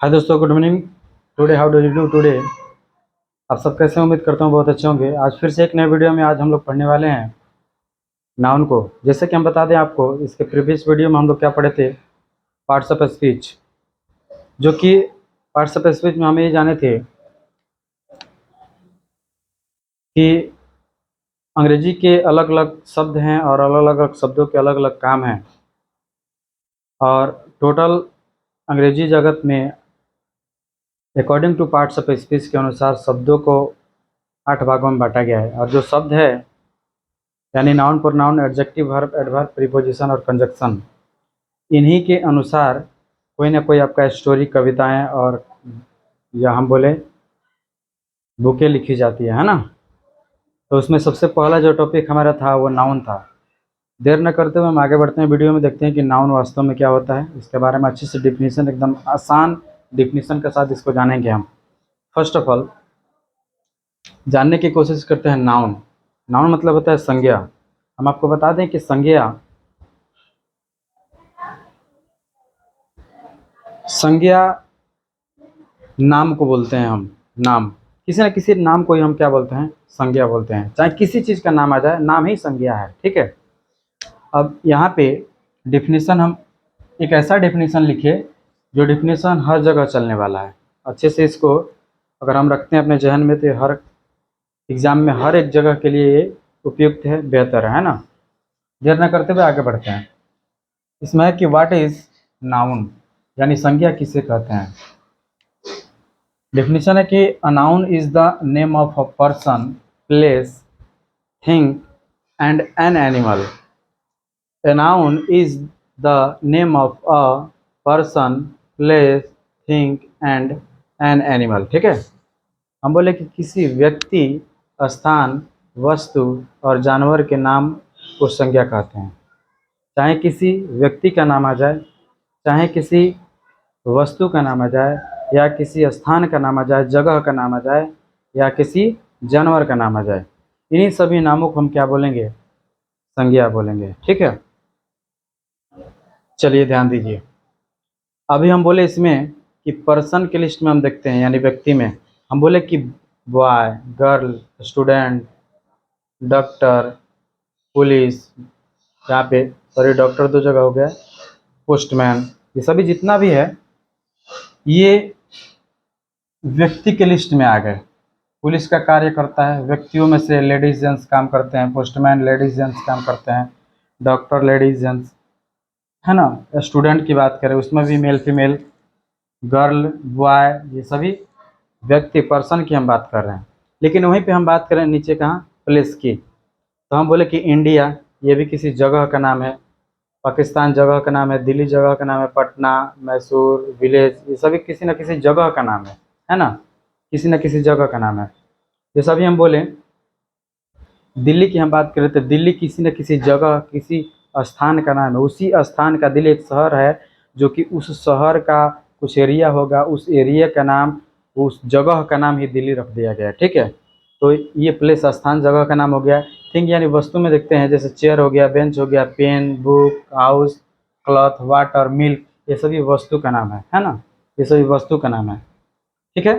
हाय दोस्तों, good morning. Today how do you do today. आप सब कैसे हैं? उम्मीद करता हूँ बहुत अच्छे होंगे। आज फिर से एक नए वीडियो में आज हम लोग पढ़ने वाले हैं नाउन को। जैसे कि हम बता दें आपको, इसके प्रीवियस वीडियो में हम लोग क्या पढ़े थे, पार्ट्स ऑफ स्पीच। जो कि पार्ट्स ऑफ स्पीच में हमें ये जाने थे कि अंग्रेजी के अलग अलग शब्द हैं और अलग अलग शब्दों के अलग अलग काम हैं। और टोटल अंग्रेजी जगत में according two parts of speech के अनुसार शब्दों को 8 भागों में बांटा गया है। और जो शब्द है यानी noun, pronoun, adjective, verb, adverb, preposition और कंजक्शन, इन्हीं के अनुसार कोई ना कोई आपका स्टोरी, कविताएं और या हम बोले बुकें लिखी जाती है ना। तो उसमें सबसे पहला जो टॉपिक हमारा था वो नाउन था। देर न करते हुए हम आगे बढ़ते हैं, वीडियो में देखते हैं कि नाउन वास्तव में क्या होता है। इसके बारे में अच्छी से डिफिनीशन, एकदम आसान डिफिनीशन के साथ इसको जानेंगे हम। फर्स्ट ऑफ ऑल जानने की कोशिश करते हैं नाउन। नाउन मतलब होता है संज्ञा। हम आपको बता दें कि संज्ञा नाम को बोलते हैं हम। नाम, किसी न किसी नाम को ही हम क्या बोलते हैं, संज्ञा बोलते हैं। चाहे किसी चीज़ का नाम आ जाए, नाम ही संज्ञा है। ठीक है। अब यहाँ पे डिफिनीशन, हम एक ऐसा डिफिनीशन लिखे जो डिफिनीशन हर जगह चलने वाला है। अच्छे से इसको अगर हम रखते हैं अपने जहन में, तो हर एग्ज़ाम में हर एक जगह के लिए ये उपयुक्त है, बेहतर है ना। देर न करते हुए आगे बढ़ते हैं। इसमें है कि व्हाट इज़ नाउन, यानी संज्ञा किसे कहते हैं। डेफिनेशन है कि a noun is the name of a person, place, thing and an animal. A noun is the name of a person, place, thing and an animal. ठीक है। हम बोले कि किसी व्यक्ति, स्थान, वस्तु और जानवर के नाम को संज्ञा कहते हैं। चाहे किसी व्यक्ति का नाम आ जाए, चाहे किसी वस्तु का नाम आ जाए, या किसी स्थान का नाम आ जाए, जगह का नाम आ जाए, या किसी जानवर का नाम आ जाए, इन्हीं सभी नामों को हम क्या बोलेंगे, संज्ञा बोलेंगे। ठीक है। चलिए ध्यान दीजिए। अभी हम बोले इसमें कि पर्सन के लिस्ट में हम देखते हैं, यानी व्यक्ति में हम बोले कि boy, girl, student, doctor, police, यहाँ पे सॉरी डॉक्टर 2 जगह हो गया, पोस्टमैन, ये सभी जितना भी है ये व्यक्ति के लिस्ट में आ गए। पुलिस का कार्य करता है, व्यक्तियों में से लेडीज जेंट्स काम करते हैं। पोस्टमैन लेडीज जेंट्स काम करते हैं, डॉक्टर लेडीज जेंट्स, है ना। स्टूडेंट की बात करें, उसमें भी मेल फीमेल, गर्ल बॉय, ये सभी व्यक्ति, पर्सन की हम बात कर रहे हैं। लेकिन वहीं पे हम बात करें नीचे कहाँ, प्लेस की, तो हम बोले कि इंडिया, ये भी किसी जगह का नाम है। पाकिस्तान जगह का नाम है, दिल्ली जगह का नाम है, पटना, मैसूर, विलेज, ये सभी किसी न किसी जगह का नाम है ना। किसी न किसी जगह का नाम है। जैसा अभी हम बोले दिल्ली की हम बात करें, तो दिल्ली किसी न किसी जगह, किसी स्थान का नाम है। उसी स्थान का, दिल्ली एक शहर है जो कि उस शहर का कुछ एरिया होगा, उस एरिया का नाम, उस जगह का नाम ही दिल्ली रख दिया गया है। ठीक है। तो ये प्लेस, स्थान, जगह का नाम हो गया। थिंग यानी वस्तु में देखते हैं, जैसे चेयर हो गया, बेंच हो गया, pen, book, house, cloth, water, milk, ये सभी वस्तु का नाम है ना। ये सभी वस्तु का नाम है। ठीक है।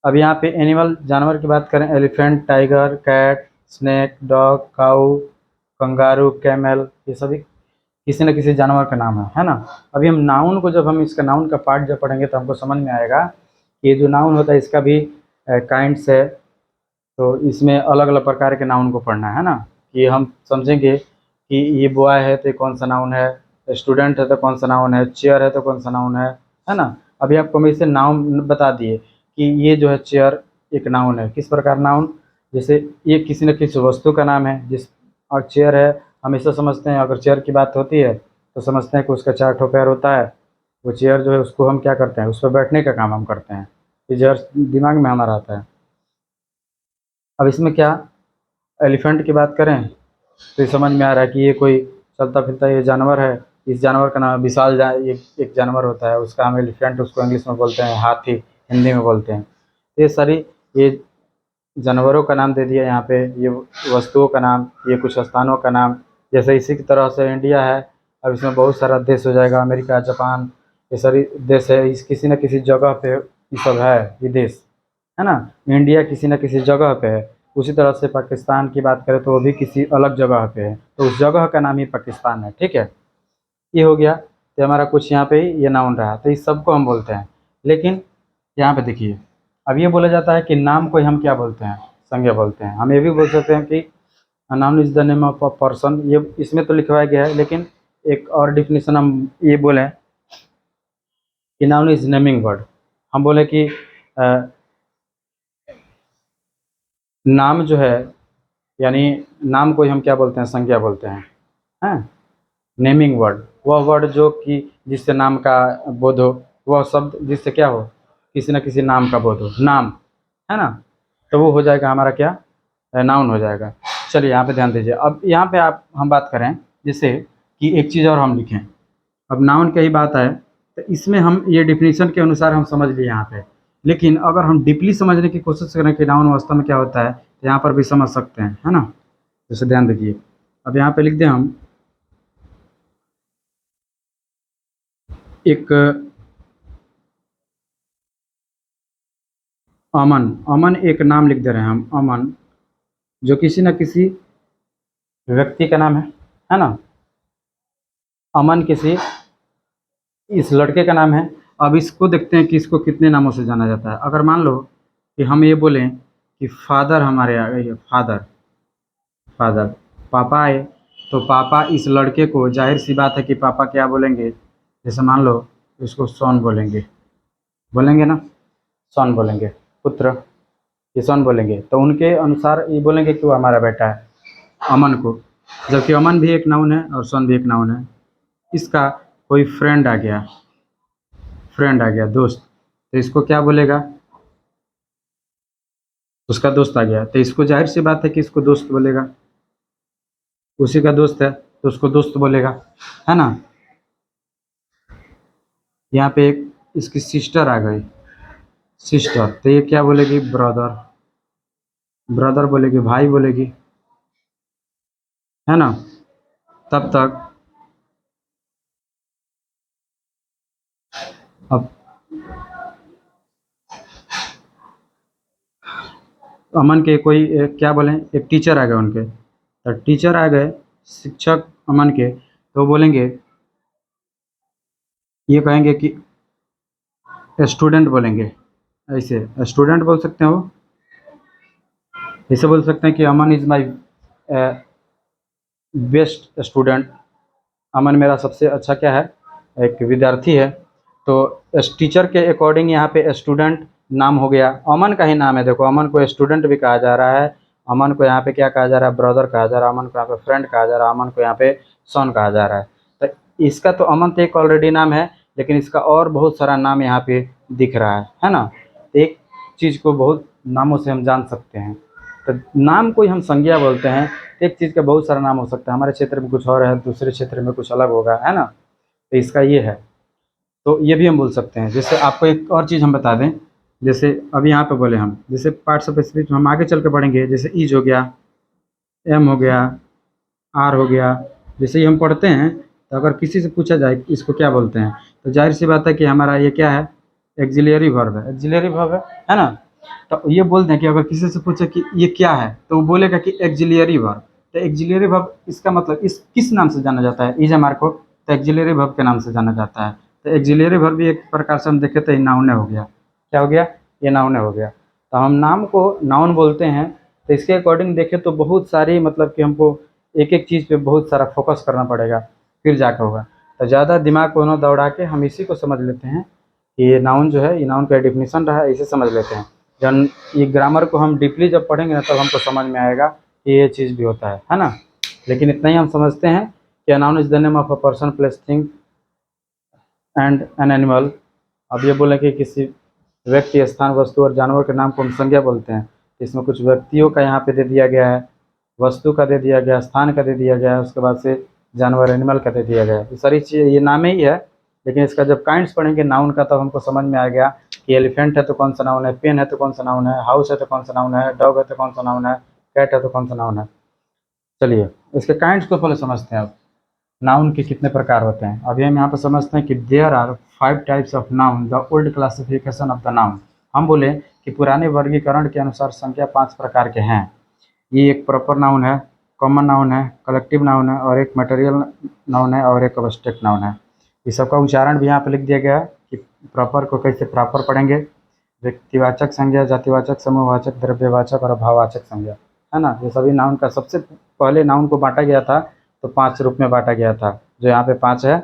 अब यहाँ पे एनिमल, जानवर की बात करें, elephant, tiger, cat, snake, dog, cow, kangaroo, camel, ये सभी किसी न किसी जानवर का नाम है ना। अभी हम नाउन को, जब हम इसका नाउन का पार्ट जब पढ़ेंगे तो हमको समझ में आएगा कि ये जो नाउन होता है इसका भी काइंड्स है। तो इसमें अलग अलग प्रकार के नाउन को पढ़ना है ना, कि हम समझेंगे कि ये बॉय है तो कौन सा नाउन है, स्टूडेंट है तो कौन सा नाउन है, चेयर है तो कौन सा नाउन है ना। अभी आपको हम इसे नाउन बता दिए कि ये जो है चेयर एक नाउन है। किस प्रकार नाउन, जैसे ये किसी न किसी वस्तु का नाम है, जिस और चेयर है, हम ऐसा समझते हैं, अगर चेयर की बात होती है तो समझते हैं कि उसका 4 ठो पैर होता है। वो चेयर जो है उसको हम क्या करते हैं, उस पर बैठने का काम हम करते हैं। ये चेयर दिमाग में हमारा आता है। अब इसमें क्या, एलिफेंट की बात करें तो ये समझ में आ रहा है कि ये कोई चलता फिरता ये जानवर है। इस जानवर का नाम विशाल ये एक जानवर होता है, उसका हम एलिफेंट, उसको इंग्लिश में बोलते हैं हाथी, हिंदी में बोलते हैं। ये सारी ये जानवरों का नाम दे दिया यहाँ पे, ये वस्तुओं का नाम, ये कुछ स्थानों का नाम। जैसे इसी की तरह से इंडिया है, अब इसमें बहुत सारा देश हो जाएगा, अमेरिका, जापान, ये सारी देश है, इस किसी न किसी जगह पे ये सब है, ये देश है ना। इंडिया किसी न किसी जगह पे है। उसी तरह से पाकिस्तान की बात करें तो वो भी किसी अलग जगह पे है, तो उस जगह का नाम ही पाकिस्तान है। ठीक है, ये हो गया। तो हमारा कुछ यहाँ पे ये नाउन रहा, तो इस सबको हम बोलते हैं। लेकिन यहाँ पे देखिए, अब ये बोला जाता है कि नाम को हम क्या बोलते हैं, संज्ञा बोलते हैं। हम ये भी बोल सकते हैं कि noun is the name of a person, ये इसमें तो लिखवाया गया है, लेकिन एक और डिफिनेशन हम ये बोलें कि नाउन इज नेमिंग वर्ड। हम बोले कि नाम जो है, यानी नाम को हम क्या बोलते हैं, संज्ञा बोलते हैं। हैं, नेमिंग वर्ड वह वर्ड जो कि जिससे नाम का बोध हो, वह शब्द जिससे क्या हो, किसी न किसी नाम का बोध हो, नाम, है ना। तो वो हो जाएगा हमारा क्या, नाउन हो जाएगा। चलिए यहाँ पे ध्यान दीजिए। अब यहाँ पे आप हम बात करें जैसे कि एक चीज़ और हम लिखें। अब नाउन की ही बात है, तो इसमें हम ये डिफिनीशन के अनुसार हम समझ लिए यहाँ पे। लेकिन अगर हम डीपली समझने की कोशिश करें कि नाउन वास्तव में क्या होता है, तो यहाँ पर भी समझ सकते हैं, है ना। जैसे ध्यान दीजिए, अब यहाँ पे लिख दें हम एक अमन। अमन एक नाम लिख दे रहे हैं हम, अमन, जो किसी न किसी व्यक्ति का नाम है ना। अमन किसी इस लड़के का नाम है। अब इसको देखते हैं कि इसको कितने नामों से जाना जाता है। अगर मान लो कि हम ये बोलें कि फादर हमारे आ गए, फादर, फादर, पापा आए, तो पापा इस लड़के को, जाहिर सी बात है कि पापा क्या बोलेंगे, जैसे मान लो इसको सोन बोलेंगे, बोलेंगे ना, सोन बोलेंगे, पुत्र, ये सोन बोलेंगे, तो उनके अनुसार ये बोलेंगे कि वो हमारा बेटा है, अमन को। जबकि अमन भी एक नाउन है और सोन भी एक नाउन है। इसका कोई फ्रेंड आ गया, फ्रेंड आ गया, दोस्त, तो इसको क्या बोलेगा, उसका दोस्त आ गया, तो इसको जाहिर सी बात है कि इसको दोस्त बोलेगा, उसी का दोस्त है तो उसको दोस्त बोलेगा, है ना। यहाँ पे एक इसकी सिस्टर आ गई, सिस्टर, तो ये क्या बोलेगी, ब्रदर, ब्रदर बोलेगी, भाई बोलेगी, है ना। तब तक अब अमन के कोई क्या बोलें, एक टीचर आ गए उनके, तो टीचर आ गए, शिक्षक अमन के, तो बोलेंगे, ये कहेंगे कि स्टूडेंट बोलेंगे, ऐसे स्टूडेंट बोल सकते हैं वो। ऐसे बोल सकते हैं कि अमन इज़ माई बेस्ट स्टूडेंट, अमन मेरा सबसे अच्छा क्या है, एक विद्यार्थी है। तो टीचर के अकॉर्डिंग यहाँ पे स्टूडेंट नाम हो गया, अमन का ही नाम है। देखो, अमन को स्टूडेंट भी कहा जा रहा है, अमन को यहाँ पे क्या कहा जा रहा है, ब्रदर कहा जा रहा है, अमन को यहाँ पे फ्रेंड कहा जा रहा है, अमन को यहाँ पे सन कहा जा रहा है। तो इसका तो अमन तो एक ऑलरेडी नाम है, लेकिन इसका और बहुत सारा नाम यहाँ पे दिख रहा है ना। तो एक चीज़ को बहुत नामों से हम जान सकते हैं। तो नाम को ही हम संज्ञा बोलते हैं। एक चीज़ का बहुत सारा नाम हो सकता है, हमारे क्षेत्र में कुछ और है, दूसरे क्षेत्र में कुछ अलग होगा, है ना। तो इसका ये है, तो ये भी हम बोल सकते हैं। जैसे आपको एक और चीज़ हम बता दें, जैसे अभी यहाँ पे बोले हम, जैसे पार्ट्स ऑफ स्पीच हम आगे चल के पढ़ेंगे, जैसे ईज हो गया, एम हो गया, आर हो गया। जैसे ही हम पढ़ते हैं, तो अगर किसी से पूछा जाए इसको क्या बोलते हैं, तो जाहिर सी बात है कि हमारा ये क्या है, एक्सिलरी वर्ब है, एक्सिलरी वर्ब है ना। तो ये बोलते हैं कि अगर किसी से पूछे कि ये क्या है, तो वो बोलेगा कि एक्सिलरी वर्ब। तो एक्सिलरी वर्ब इसका मतलब इस किस नाम से जाना जाता है, इज एम आर को, तो एक्सिलरी वर्ब के नाम से जाना जाता है। तो एक्सिलरी वर्ब भी एक प्रकार से हम देखें तो ये नाउन हो गया। क्या हो गया, ये नाउन हो गया। तो हम नाम को नाउन बोलते हैं। तो इसके अकॉर्डिंग देखें तो बहुत सारी, मतलब कि हमको एक एक चीज़ पे बहुत सारा फोकस करना पड़ेगा, फिर जाकर होगा। तो ज़्यादा दिमाग को न दौड़ा के हम इसी को समझ लेते हैं कि ये नाउन जो है, ये नाउन का डेफिनेशन रहा है, इसे समझ लेते हैं। जब ये ग्रामर को हम डीपली जब पढ़ेंगे ना, तब हमको समझ में आएगा कि ये चीज़ भी होता है ना। लेकिन इतना ही हम समझते हैं कि noun is the name of a person, place, thing and an animal. अब ये बोले कि किसी व्यक्ति, स्थान, वस्तु और जानवर के नाम को हम संज्ञा बोलते हैं। इसमें कुछ व्यक्तियों का यहाँ पे दे दिया गया है, वस्तु का दे दिया गया, स्थान का दे दिया गया है, उसके बाद से जानवर, एनिमल का दे दिया गया है। ये सारी चीज़ ये नाम ही है। लेकिन इसका जब काइंड्स पढ़ेंगे नाउन का, तब हमको समझ में आ गया कि एलिफेंट है तो कौन सा नाउन है, पेन है तो कौन सा नाउन है, हाउस है तो कौन सा नाउन है, डॉग है तो कौन सा नाउन है, कैट है तो कौन सा नाउन है। चलिए इसके काइंड्स को पहले समझते हैं अब। नाउन के कितने प्रकार होते हैं। अभी हम यहाँ पर समझते हैं कि there are 5 types of noun, the old classification of the noun. हम बोले कि पुराने वर्गीकरण के अनुसार संख्या 5 प्रकार के हैं। ये एक प्रॉपर नाउन है, कॉमन नाउन है, कलेक्टिव नाउन है, और एक मटेरियल नाउन है, और एक अब्स्ट्रैक्ट नाउन है। इस सबका उच्चारण भी यहाँ पे लिख दिया गया है कि प्रॉपर को कैसे प्रॉपर पढ़ेंगे। व्यक्तिवाचक संज्ञा, जातिवाचक, समूहवाचक, द्रव्यवाचक और अभाववाचक संज्ञा, है ना। ये सभी नाउन का सबसे पहले नाउन को बांटा गया था तो 5 रूप में बांटा गया था, जो यहाँ पे 5 है।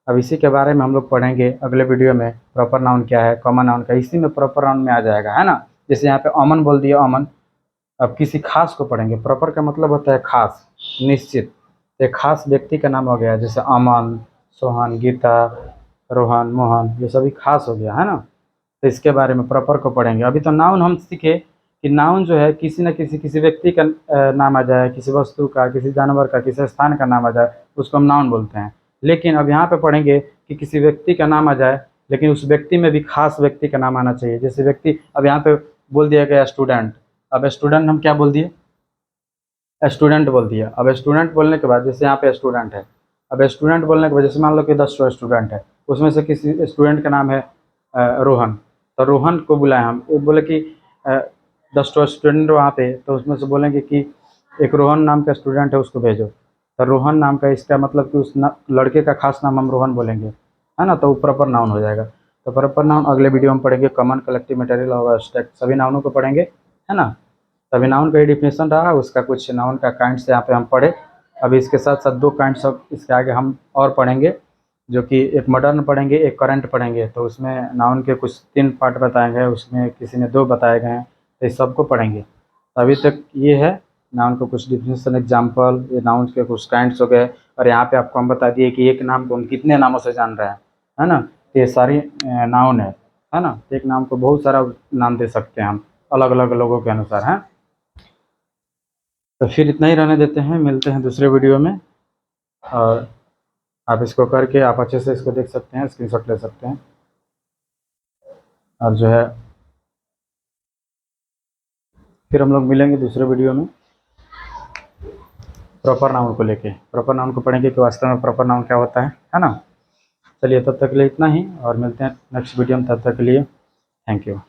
अब इसी के बारे में हम लोग पढ़ेंगे अगले वीडियो में। प्रॉपर नाउन क्या है, कॉमन नाउन का, इसी में प्रॉपर नाउन में आ जाएगा, है ना। जैसे यहाँ पे अमन बोल दिया, अमन। अब किसी खास को पढ़ेंगे। प्रॉपर का मतलब होता है खास, निश्चित। एक खास व्यक्ति का नाम हो गया, जैसे अमन, सोहन, गीता, रोहन, मोहन, ये सभी खास हो गया, है ना। तो इसके बारे में प्रॉपर को पढ़ेंगे। अभी तो नाउन हम सीखे कि नाउन जो है किसी न किसी व्यक्ति का नाम आ जाए, किसी वस्तु का, किसी जानवर का, किसी स्थान का नाम आ जाए, उसको हम नाउन बोलते हैं। लेकिन अब यहाँ पे पढ़ेंगे कि किसी व्यक्ति का नाम आ जाए, लेकिन उस व्यक्ति में भी खास व्यक्ति का नाम आना चाहिए। जैसे व्यक्ति, अब यहाँ पे बोल दिया गया स्टूडेंट। अब स्टूडेंट हम क्या बोल दिए, स्टूडेंट बोल दिया। अब स्टूडेंट बोलने के बाद, जैसे यहाँ पे स्टूडेंट है, अब स्टूडेंट बोलने के बाद जैसे मान लो कि 10 स्टूडेंट है, उसमें से किसी स्टूडेंट का नाम है रोहन, तो रोहन को बुलाए हम। वो बोले कि 10 स्टूडेंट वहाँ पे, तो उसमें से बोलेंगे कि एक रोहन नाम का स्टूडेंट है, उसको भेजो। तो रोहन नाम का, इसका मतलब कि उस लड़के का खास नाम हम रोहन बोलेंगे, है ना। तो वो प्रॉपर नाउन हो जाएगा। तो प्रॉपर नाउन अगले वीडियो में पढ़ेंगे। कॉमन, कलेक्टिव, मटेरियल और एब्स्ट्रैक्ट, सभी नाउनों को पढ़ेंगे, है ना। तभी नाउन का ही डिफिनेशन रहा, उसका कुछ नाउन का काइंड्स यहाँ पे हम पढ़े। अभी इसके साथ साथ 2 काइंड्स ऑफ इसके आगे हम और पढ़ेंगे, जो कि एक मॉडर्न पढ़ेंगे, एक करंट पढ़ेंगे। तो उसमें नाउन के कुछ 3 पार्ट बताए गए, उसमें किसी में 2 बताए गए हैं, तो इस सबको पढ़ेंगे। तो अभी तक ये है नाउन को कुछ डिफिनेशन, एग्जाम्पल, ये नाउन के कुछ काइंड्स हो गए। और यहाँ पे आपको हम बता दिए कि एक नाम को हम कितने नामों से जान रहे हैं, है ना। तो ये सारी नाउन है ना। एक नाम को बहुत सारा नाम दे सकते हैं हम, अलग अलग लोगों के अनुसार, हैं। तो फिर इतना ही रहने देते हैं, मिलते हैं दूसरे वीडियो में। और आप इसको करके आप अच्छे से इसको देख सकते हैं, स्क्रीनशॉट ले सकते हैं। और जो है फिर हम लोग मिलेंगे दूसरे वीडियो में प्रॉपर नाउन को लेके। प्रॉपर नाउन को पढ़ेंगे कि वास्तव में प्रॉपर नाउन क्या होता है ना। चलिए, तब तक के लिए इतना ही, और मिलते हैं नेक्स्ट वीडियो में। तब तक के लिए थैंक यू।